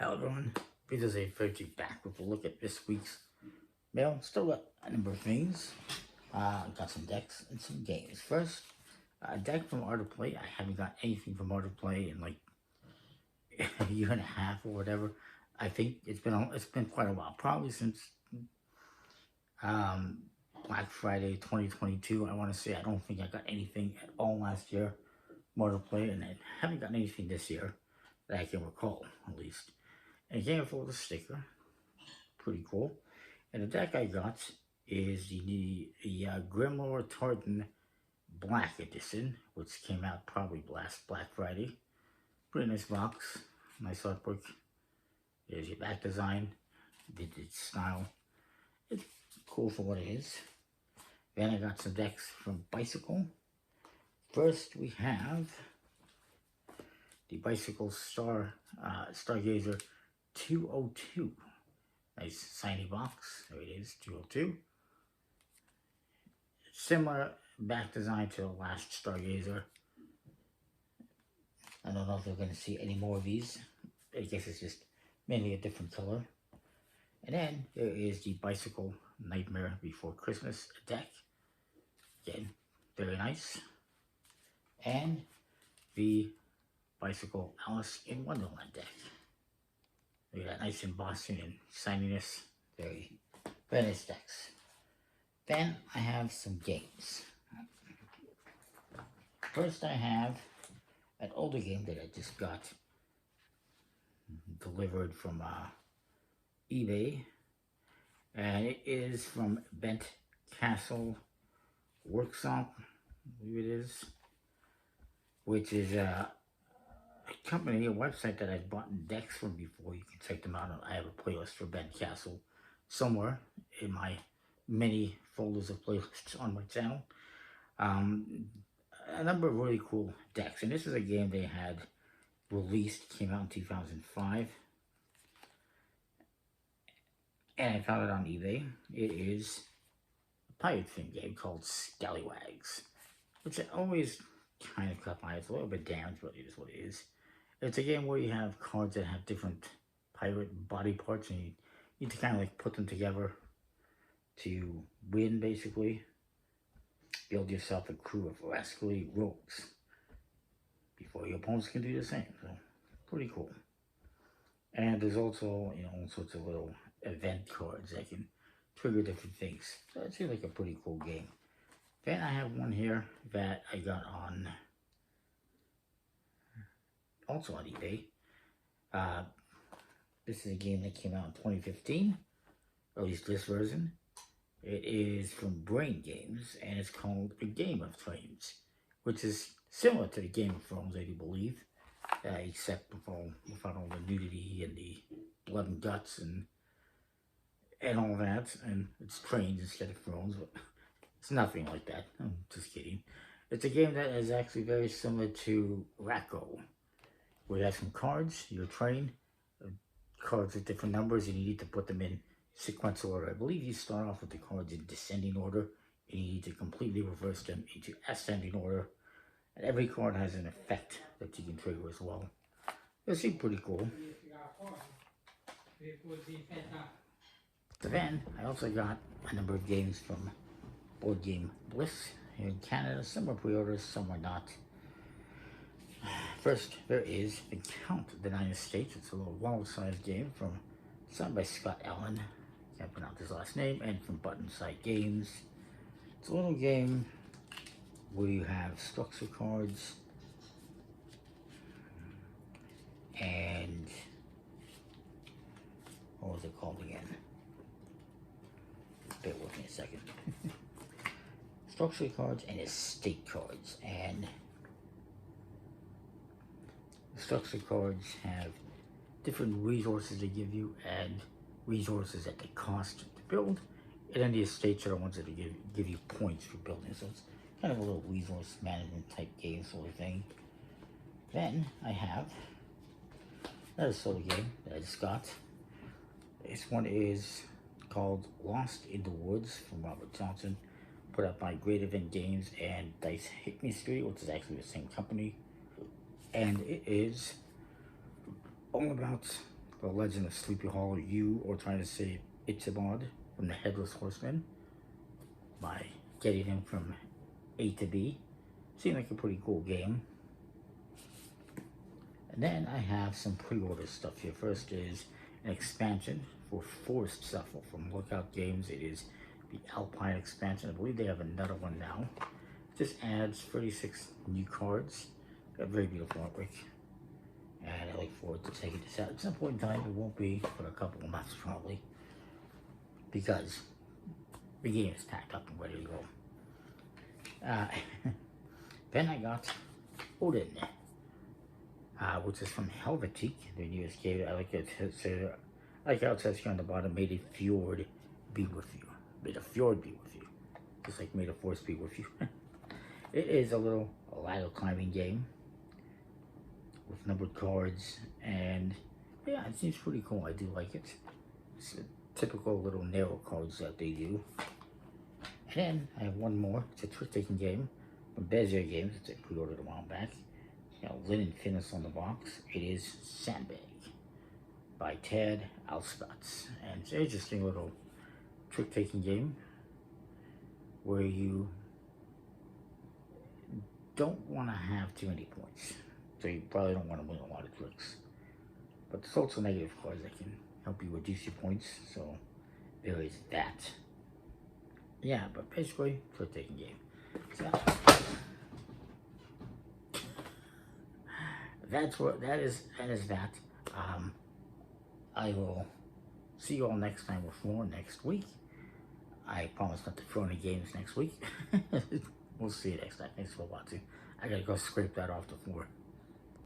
Hello everyone, this is a Fergie back with a look at this week's mail. Still got a number of things. Got some decks and some games. First, a deck from Art of Play. I haven't got anything from Art of Play in like a year and a half or whatever. I think it's been quite a while, probably since Black Friday 2022. I want to say I don't think I got anything at all last year from Art of Play, and I haven't gotten anything this year that I can recall, at least. And it came with a sticker, pretty cool. And the deck I got is the Grimoire Tartan Black Edition, which came out probably last Black Friday. Pretty nice box, nice artwork. There's your back design, vintage style. It's cool for what it is. Then I got some decks from Bicycle. First we have the Bicycle Stargazer 202. Nice shiny box. There it is, 202. Similar back design to the last Stargazer. I don't know if we're going to see any more of these. I guess it's just mainly a different color. And then there is the Bicycle Nightmare Before Christmas deck. Again, very nice. And the Bicycle Alice in Wonderland deck. Look at that nice embossing and shininess. Very nice decks. Then I have some games. First I have an older game that I just got delivered from eBay. And it is from Bent Castle Workshop, I believe it is. Which is a company, a website that I've bought decks from before. You can check them out. I have a playlist for Ben Castle somewhere in my many folders of playlists on my channel. A number of really cool decks. And this is a game they had released, came out in 2005. And I found it on eBay. It is a pirate themed game called Scallywags, which I always kind of cut my. It's a little bit damaged, but it is what it is. It's a game where you have cards that have different pirate body parts, and you need to kind of like put them together to win, basically. Build yourself a crew of rascally rogues before your opponents can do the same. So, pretty cool. And there's also, all sorts of little event cards that can trigger different things. So it seems like a pretty cool game. Then I have one here that I got on, also on eBay. This is a game that came out in 2015, or at least this version. It is from Brain Games, and it's called A Game of Thrones, which is similar to the Game of Thrones, I do believe, except without all the nudity and the blood and guts and all that, and it's trains instead of thrones, but it's nothing like that. I'm just kidding. It's a game that is actually very similar to Racco, where you have some cards, your train, cards with different numbers, and you need to put them in sequential order. I believe you start off with the cards in descending order, and you need to completely reverse them into ascending order. And every card has an effect that you can trigger as well. It seems pretty cool. So then, I also got a number of games from Board Game Bliss here in Canada. Some are pre-orders, some are not. First, there is The Count of the United States. It's a little wallet-sized game signed by Scott Allen. Can't pronounce his last name. And from Button Side Games. It's a little game where you have structure cards and what was it called again? Bear with me a second. Structure cards and estate cards. And the structure cards have different resources they give you and resources that they cost to build. And then the estates are the ones that give you points for building. So it's kind of a little resource management type game sort of thing. Then I have another solo game that I just got. This one is called Lost in the Woods from Robert Johnson, put out by Great Event Games and Dice Mystery, which is actually the same company. And it is all about The Legend of Sleepy Hollow, You Are Trying to Save Ichabod from the Headless Horseman by getting him from A to B. Seemed like a pretty cool game. And then I have some pre-order stuff here. First is an expansion for Forest Shuffle from Lookout Games. It is the Alpine expansion. I believe they have another one now. This adds 36 new cards. Got very beautiful artwork. And I look forward to taking this out. At some point in time, it won't be for a couple of months probably, because the game is packed up and ready to go. Then I got Odin, which is from Helvetic, the newest game. I like how it says here on the bottom, may the fjord be with you. May the fjord be with you. Just like may the force be with you. It is a ladder climbing game with numbered cards, and yeah, it seems pretty cool. I do like it. It's a typical little narrow cards that they do. And then I have one more. It's a trick-taking game from Bezier Games. It's a pre-ordered a while back. Linen finish on the box. It is Sandbag by Ted Alspatz, and it's an interesting little trick-taking game where you don't want to have too many points, so you probably don't want to win a lot of tricks. But there's also negative cards that can help you reduce your points, so there is that. Yeah, but basically, trick-taking game. So that is that. I will see you all next time with more next week. I promise not to throw any games next week. We'll see you next time. Thanks for watching. I gotta go scrape that off the floor.